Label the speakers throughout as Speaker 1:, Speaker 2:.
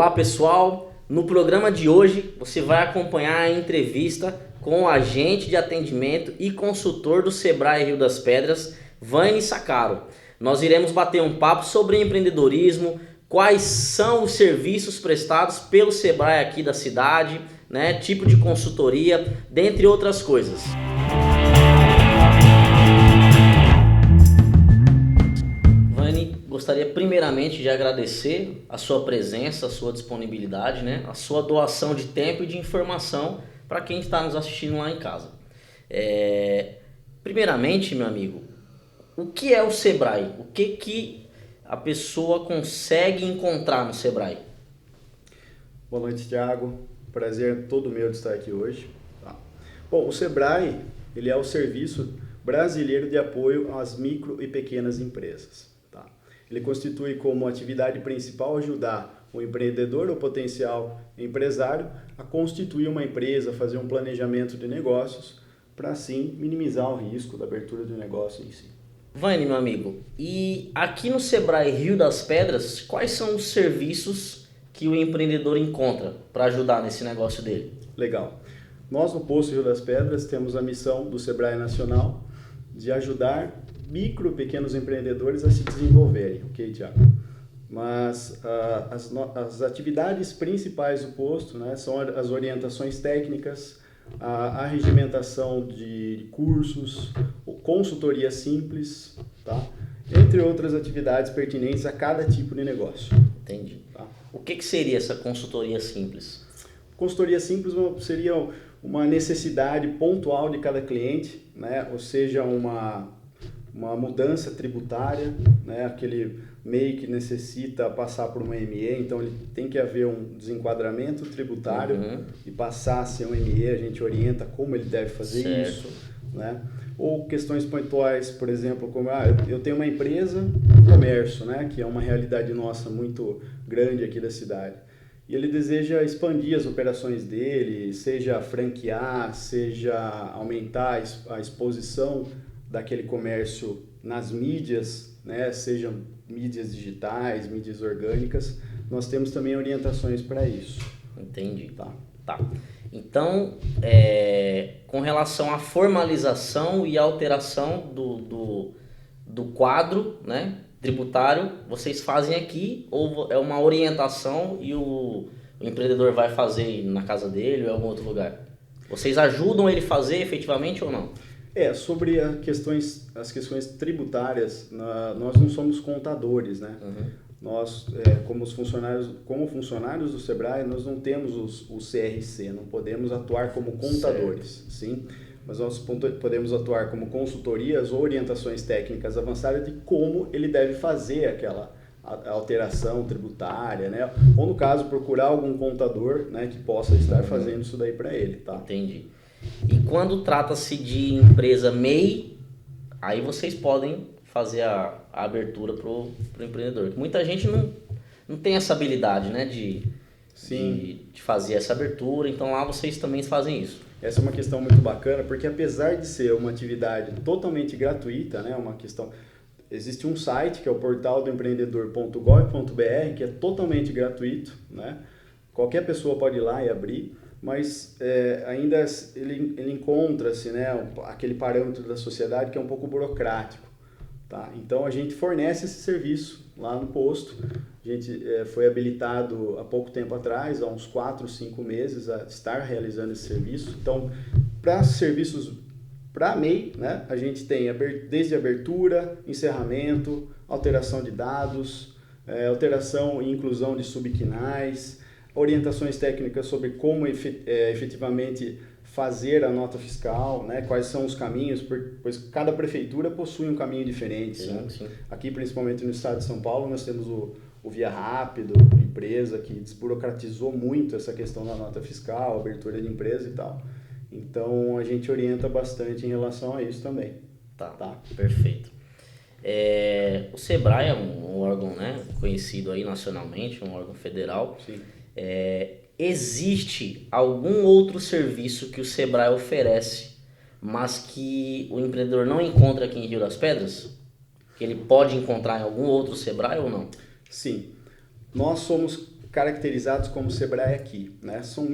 Speaker 1: Olá pessoal, no programa de hoje você vai acompanhar a entrevista com o agente de atendimento e consultor do Sebrae Rio das Pedras, Vane Saccaro. Nós iremos bater um papo sobre empreendedorismo, quais são os serviços prestados pelo Sebrae aqui da cidade, né, tipo de consultoria, dentre outras coisas. Gostaria primeiramente de agradecer a sua presença, a sua disponibilidade, né? A sua doação de tempo e de informação para quem está nos assistindo lá em casa. Primeiramente, meu amigo, o que é o Sebrae? O que a pessoa consegue encontrar no Sebrae?
Speaker 2: Boa noite, Thiago. Prazer todo meu de estar aqui hoje. Tá. Bom, o Sebrae ele é o Serviço Brasileiro de Apoio às Micro e Pequenas Empresas. Ele constitui como atividade principal ajudar o empreendedor ou potencial empresário a constituir uma empresa, fazer um planejamento de negócios, para assim minimizar o risco da abertura do negócio em si.
Speaker 1: Vane, meu amigo, e aqui no Sebrae Rio das Pedras, quais são os serviços que o empreendedor encontra para ajudar nesse negócio dele?
Speaker 2: Legal. Nós no Posto Rio das Pedras temos a missão do Sebrae Nacional de ajudar micro e pequenos empreendedores a se desenvolverem, ok, Thiago? Mas as atividades principais do posto, né, são as orientações técnicas, a regimentação de cursos, consultoria simples, tá? Entre outras atividades pertinentes a cada tipo de negócio.
Speaker 1: Entendi. Tá? O que seria essa consultoria simples?
Speaker 2: Consultoria simples seria uma necessidade pontual de cada cliente, né? Ou seja, uma mudança tributária, né? Aquele MEI que necessita passar por uma ME, então ele tem que haver um desenquadramento tributário e passar a ser um ME, a gente orienta como ele deve fazer
Speaker 1: certo.
Speaker 2: Isso, né? Ou questões pontuais, por exemplo, como eu tenho uma empresa, um comércio, né? Que é uma realidade nossa muito grande aqui da cidade. E ele deseja expandir as operações dele, seja franquear, seja aumentar a exposição daquele comércio nas mídias, né? Sejam mídias digitais, mídias orgânicas. Nós temos também orientações para isso.
Speaker 1: Entendi. Tá. Então, com relação à formalização e alteração do quadro, né, tributário, vocês fazem aqui ou é uma orientação e o empreendedor vai fazer na casa dele ou em algum outro lugar? Vocês ajudam ele a fazer efetivamente ou não?
Speaker 2: Sobre as questões tributárias, nós não somos contadores, né? Nós, como funcionários do Sebrae, nós não temos o CRC, não podemos atuar como contadores, sim? Mas nós podemos atuar como consultorias ou orientações técnicas avançadas de como ele deve fazer aquela alteração tributária, né? Ou no caso, procurar algum contador, né, que possa estar fazendo isso daí para ele, tá?
Speaker 1: Entendi. E quando trata-se de empresa MEI, aí vocês podem fazer a abertura para o empreendedor. Muita gente não tem essa habilidade, né, de fazer essa abertura, então lá vocês também fazem isso.
Speaker 2: Essa é uma questão muito bacana, porque apesar de ser uma atividade totalmente gratuita, né, existe um site que é o portaldoempreendedor.gov.br, que é totalmente gratuito, né? Qualquer pessoa pode ir lá e abrir, mas ainda ele encontra-se, né, aquele parâmetro da sociedade que é um pouco burocrático. Tá? Então a gente fornece esse serviço lá no posto. A gente foi habilitado há pouco tempo atrás, há uns 4, 5 meses, a estar realizando esse serviço. Então, para serviços para MEI, né, a gente tem desde abertura, encerramento, alteração de dados, alteração e inclusão de subquinais, orientações técnicas sobre como efetivamente fazer a nota fiscal, né? Quais são os caminhos, pois cada prefeitura possui um caminho diferente.
Speaker 1: Sim,
Speaker 2: né?
Speaker 1: sim.
Speaker 2: Aqui, principalmente no estado de São Paulo, nós temos o Via Rápido, empresa que desburocratizou muito essa questão da nota fiscal, abertura de empresa e tal. Então, a gente orienta bastante em relação a isso também.
Speaker 1: Tá. Perfeito. O Sebrae é um órgão, né, conhecido aí nacionalmente, um órgão federal.
Speaker 2: Sim.
Speaker 1: Existe algum outro serviço que o Sebrae oferece, mas que o empreendedor não encontra aqui em Rio das Pedras? Que ele pode encontrar em algum outro Sebrae ou não?
Speaker 2: Sim. Nós somos caracterizados como Sebrae aqui, né? São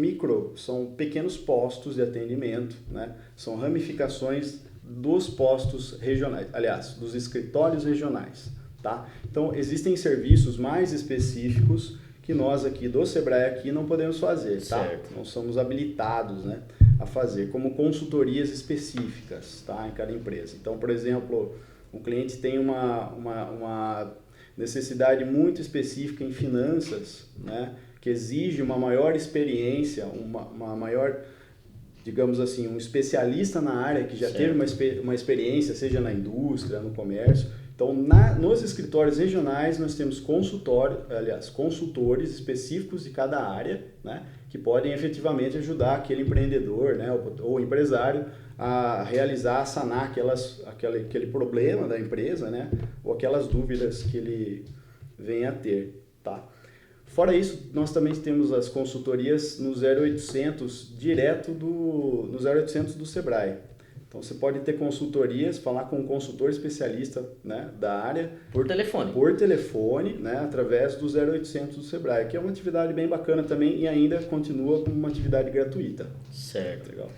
Speaker 2: pequenos postos de atendimento, né? São ramificações dos postos regionais, aliás, dos escritórios regionais, tá? Então, existem serviços mais específicos que nós aqui do Sebrae aqui não podemos fazer, tá?
Speaker 1: Certo.
Speaker 2: Não somos habilitados, né, a fazer, como consultorias específicas, tá, em cada empresa. Então, por exemplo, um cliente tem uma necessidade muito específica em finanças, né, que exige uma maior experiência, uma maior, digamos assim, um especialista na área que já
Speaker 1: certo.
Speaker 2: teve uma experiência, seja na indústria, no comércio. Então, nos escritórios regionais, nós temos consultores específicos de cada área, né, que podem efetivamente ajudar aquele empreendedor, né, ou empresário a realizar, a sanar aquele problema da empresa, né, ou aquelas dúvidas que ele venha a ter. Tá? Fora isso, nós também temos as consultorias no 0800, no 0800 do Sebrae. Então, você pode ter consultorias, falar com um consultor especialista, né, da área.
Speaker 1: Por telefone.
Speaker 2: Por telefone, né, através do 0800 do Sebrae, que é uma atividade bem bacana também e ainda continua como uma atividade gratuita.
Speaker 1: Certo.
Speaker 2: Legal.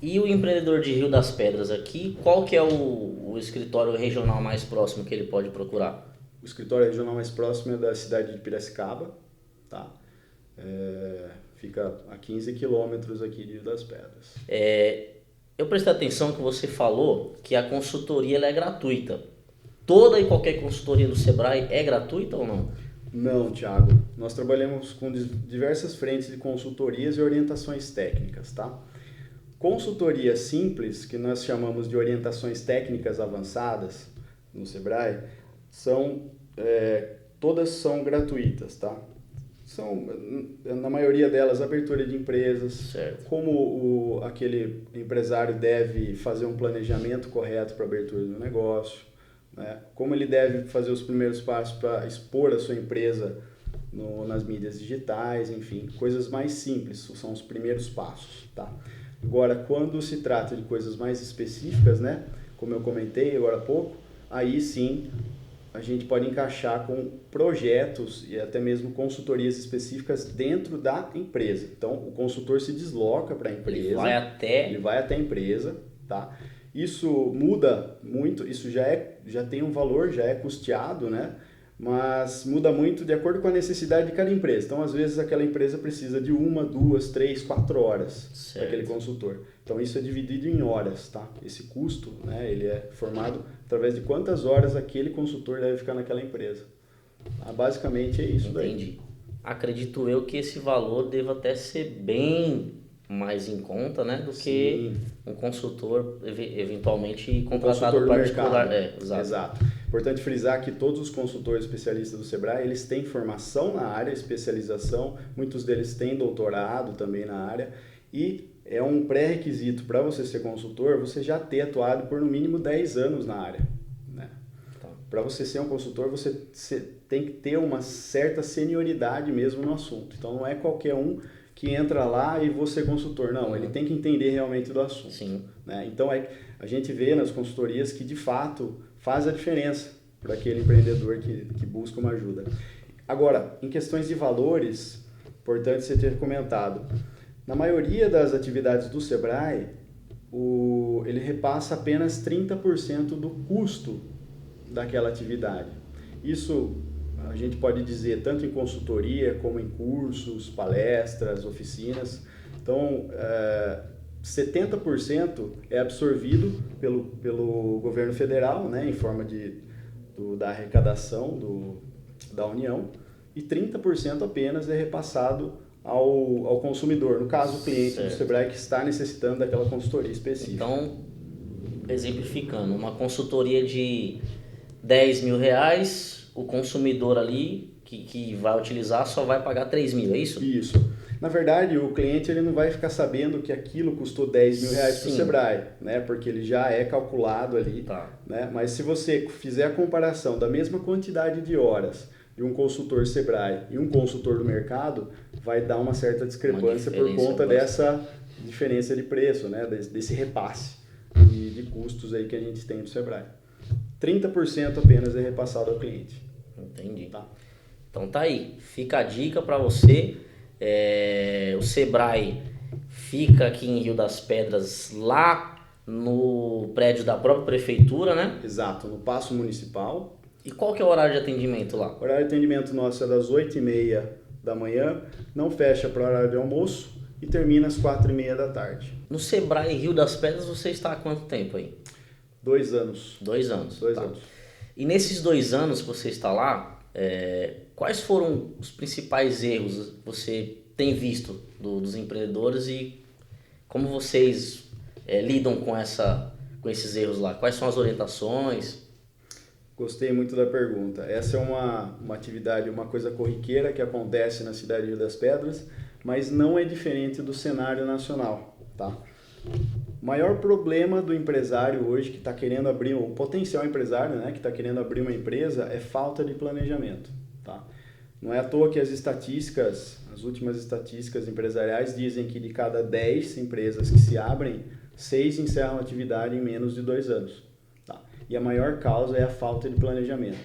Speaker 1: E o empreendedor de Rio das Pedras aqui, qual que é o escritório regional mais próximo que ele pode procurar?
Speaker 2: O escritório regional mais próximo é da cidade de Piracicaba, tá? Fica a 15 quilômetros aqui de Rio das Pedras.
Speaker 1: Eu prestei atenção que você falou que a consultoria ela é gratuita. Toda e qualquer consultoria do Sebrae é gratuita ou não?
Speaker 2: Não, Thiago. Nós trabalhamos com diversas frentes de consultorias e orientações técnicas, tá? Consultoria simples, que nós chamamos de orientações técnicas avançadas no Sebrae, todas são gratuitas, tá? São, na maioria delas, abertura de empresas,
Speaker 1: certo.
Speaker 2: Como aquele empresário deve fazer um planejamento correto para a abertura do negócio, né? Como ele deve fazer os primeiros passos para expor a sua empresa nas mídias digitais, enfim, coisas mais simples, são os primeiros passos, tá? Agora, quando se trata de coisas mais específicas, né, como eu comentei agora há pouco, aí sim a gente pode encaixar com projetos e até mesmo consultorias específicas dentro da empresa. Então, o consultor se desloca para a empresa. Ele vai até a empresa, tá? Isso muda muito, isso já tem um valor, já é custeado, né? Mas muda muito de acordo com a necessidade de cada empresa. Então, às vezes, aquela empresa precisa de 1, 2, 3, 4 horas para aquele consultor. Então, isso é dividido em horas, tá? Esse custo, né, ele é formado através de quantas horas aquele consultor deve ficar naquela empresa. Basicamente, é isso.
Speaker 1: Entendi.
Speaker 2: Daí.
Speaker 1: Acredito eu que esse valor deva até ser bem mais em conta, né, do que um consultor eventualmente contratado particular.
Speaker 2: Exato. Importante frisar que todos os consultores especialistas do Sebrae, eles têm formação na área, especialização, muitos deles têm doutorado também na área, e é um pré-requisito para você ser consultor, você já ter atuado por no mínimo 10 anos na área, né? Então, para você ser um consultor, você tem que ter uma certa senioridade mesmo no assunto. Então, não é qualquer um que entra lá e você é consultor. Não, ele tem que entender realmente do assunto.
Speaker 1: Sim.
Speaker 2: Né? Então, a gente vê nas consultorias que, de fato, faz a diferença para aquele empreendedor que busca uma ajuda. Agora, em questões de valores, importante você ter comentado, na maioria das atividades do Sebrae, ele repassa apenas 30% do custo daquela atividade. Isso a gente pode dizer tanto em consultoria como em cursos, palestras, oficinas. Então, 70% é absorvido pelo governo federal, né, em forma da arrecadação da União, e 30% apenas é repassado ao consumidor, no caso o cliente do Sebrae que está necessitando daquela consultoria específica.
Speaker 1: Então, exemplificando, uma consultoria de R$10.000, o consumidor ali que vai utilizar só vai pagar 3 mil, é isso?
Speaker 2: Isso. Na verdade, o cliente ele não vai ficar sabendo que aquilo custou R$10.000 para o Sebrae, né? Porque ele já é calculado ali.
Speaker 1: Tá.
Speaker 2: Né? Mas se você fizer a comparação da mesma quantidade de horas de um consultor Sebrae e um consultor do mercado, vai dar uma certa discrepância por conta dessa diferença de preço, né? Desse repasse de custos aí que a gente tem do Sebrae. 30% apenas é repassado ao cliente.
Speaker 1: Entendi.
Speaker 2: Tá?
Speaker 1: Então tá aí, fica a dica para você. O Sebrae fica aqui em Rio das Pedras, lá no prédio da própria prefeitura, né?
Speaker 2: Exato, no Paço Municipal.
Speaker 1: E qual que é o horário de atendimento lá?
Speaker 2: O horário de atendimento nosso é das 8h30 da manhã, não fecha para o horário de almoço e termina às 4h30 da tarde.
Speaker 1: No Sebrae Rio das Pedras você está há quanto tempo aí?
Speaker 2: 2 anos.
Speaker 1: 2 anos.
Speaker 2: 2
Speaker 1: tá.
Speaker 2: anos.
Speaker 1: E nesses 2 anos que você está lá, quais foram os principais erros que você tem visto dos empreendedores e como vocês lidam com esses erros lá? Quais são as orientações?
Speaker 2: Gostei muito da pergunta. Essa é uma atividade, uma coisa corriqueira que acontece na cidade de Rio das Pedras, mas não é diferente do cenário nacional, tá? O maior problema do empresário hoje que está querendo abrir, o potencial empresário, né, que está querendo abrir uma empresa, é falta de planejamento, tá? Não é à toa que as últimas estatísticas empresariais dizem que de cada 10 empresas que se abrem, 6 encerram a atividade em menos de 2 anos. E a maior causa é a falta de planejamento.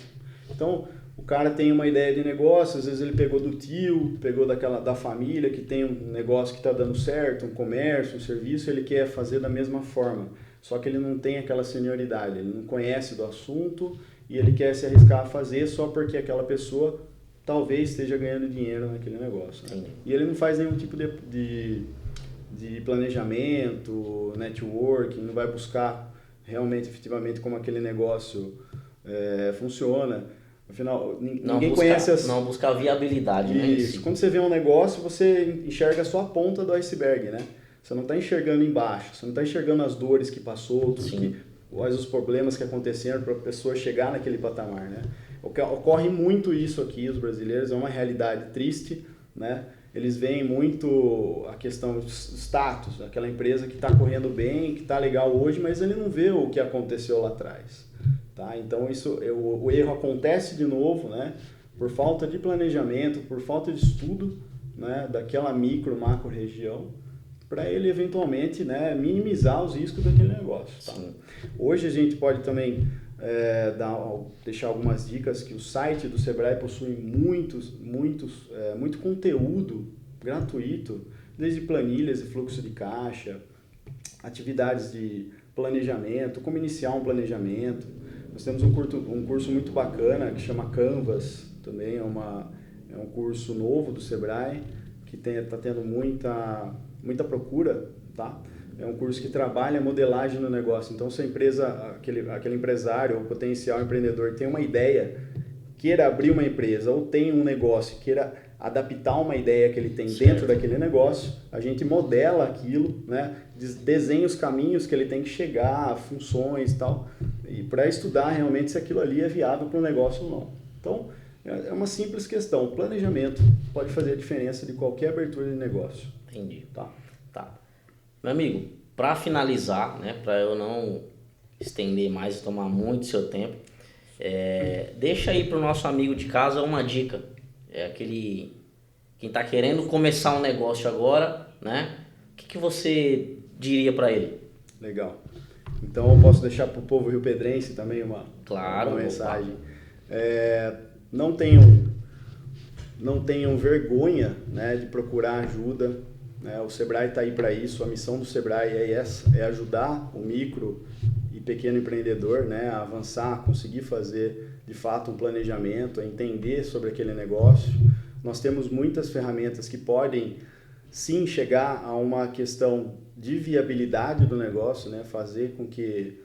Speaker 2: Então, o cara tem uma ideia de negócio, às vezes ele pegou do tio, pegou da família que tem um negócio que está dando certo, um comércio, um serviço, ele quer fazer da mesma forma. Só que ele não tem aquela senioridade, ele não conhece do assunto e ele quer se arriscar a fazer só porque aquela pessoa talvez esteja ganhando dinheiro naquele negócio. Né? E ele não faz nenhum tipo de planejamento, networking, não vai buscar realmente, efetivamente, como aquele negócio funciona. Afinal, ninguém conhece
Speaker 1: Não buscar viabilidade, né?
Speaker 2: Isso. Quando você vê um negócio, você enxerga só a ponta do iceberg, né? Você não está enxergando embaixo, você não está enxergando as dores que passou, quais os problemas que aconteceram para a pessoa chegar naquele patamar, né? Ocorre muito isso aqui, os brasileiros, é uma realidade triste, né? Eles veem muito a questão do status, aquela empresa que está correndo bem, que está legal hoje, mas ele não vê o que aconteceu lá atrás. Tá? Então o erro acontece de novo, né? Por falta de planejamento, por falta de estudo, né? Daquela macro região, para ele eventualmente, né? Minimizar os riscos daquele negócio. Tá? Hoje a gente pode também deixar algumas dicas que o site do Sebrae possui muito conteúdo gratuito, desde planilhas e fluxo de caixa, atividades de planejamento, como iniciar um planejamento. Nós temos um curso muito bacana que chama Canvas, também é um curso novo do Sebrae, que está tendo muita procura, tá? É um curso que trabalha a modelagem no negócio. Então, se a empresa, aquele empresário ou potencial empreendedor tem uma ideia, queira abrir uma empresa ou tem um negócio, queira adaptar uma ideia que ele tem dentro daquele negócio, a gente modela aquilo, né? Desenha os caminhos que ele tem que chegar, funções e tal, e para estudar realmente se aquilo ali é viável para o negócio ou não. Então, é uma simples questão. O planejamento pode fazer a diferença de qualquer abertura de negócio.
Speaker 1: Entendi. Tá. Meu amigo, para finalizar, né, para eu não estender mais e tomar muito seu tempo, deixa aí para o nosso amigo de casa uma dica. Quem está querendo começar um negócio agora, né? O que você diria para ele?
Speaker 2: Legal. Então eu posso deixar para o povo riopedrense também uma mensagem. Não tenham vergonha, né, de procurar ajuda. O Sebrae está aí para isso, a missão do Sebrae é ajudar o micro e pequeno empreendedor, né, a avançar, a conseguir fazer de fato um planejamento, a entender sobre aquele negócio. Nós temos muitas ferramentas que podem sim chegar a uma questão de viabilidade do negócio, né, fazer com que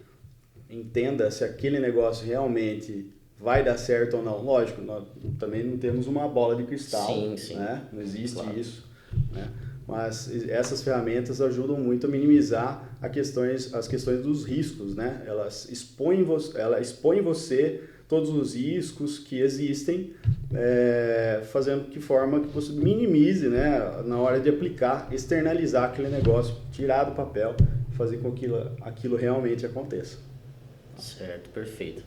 Speaker 2: entenda se aquele negócio realmente vai dar certo ou não. Lógico, nós também não temos uma bola de cristal,
Speaker 1: sim.
Speaker 2: Né? Não existe isso, né? Mas essas ferramentas ajudam muito a minimizar as questões dos riscos, né? Ela expõe você todos os riscos que existem, fazendo de forma que você minimize, né, na hora de aplicar, externalizar aquele negócio, tirar do papel, fazer com que aquilo realmente aconteça.
Speaker 1: Certo, perfeito.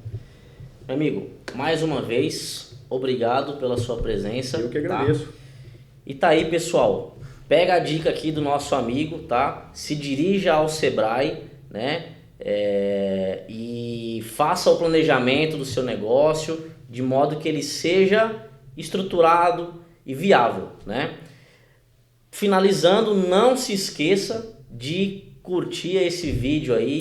Speaker 1: Meu amigo, mais uma vez, obrigado pela sua presença.
Speaker 2: Eu que agradeço.
Speaker 1: Tá? E tá aí, pessoal. Pega a dica aqui do nosso amigo, tá? Se dirija ao Sebrae, né? E faça o planejamento do seu negócio de modo que ele seja estruturado e viável, né? Finalizando, não se esqueça de curtir esse vídeo aí,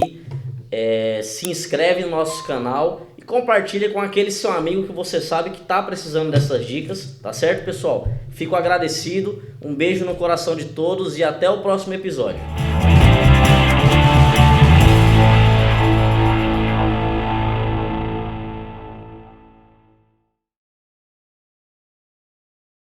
Speaker 1: se inscreve no nosso canal e compartilha com aquele seu amigo que você sabe que está precisando dessas dicas, tá certo, pessoal? Fico agradecido, um beijo no coração de todos e até o próximo episódio.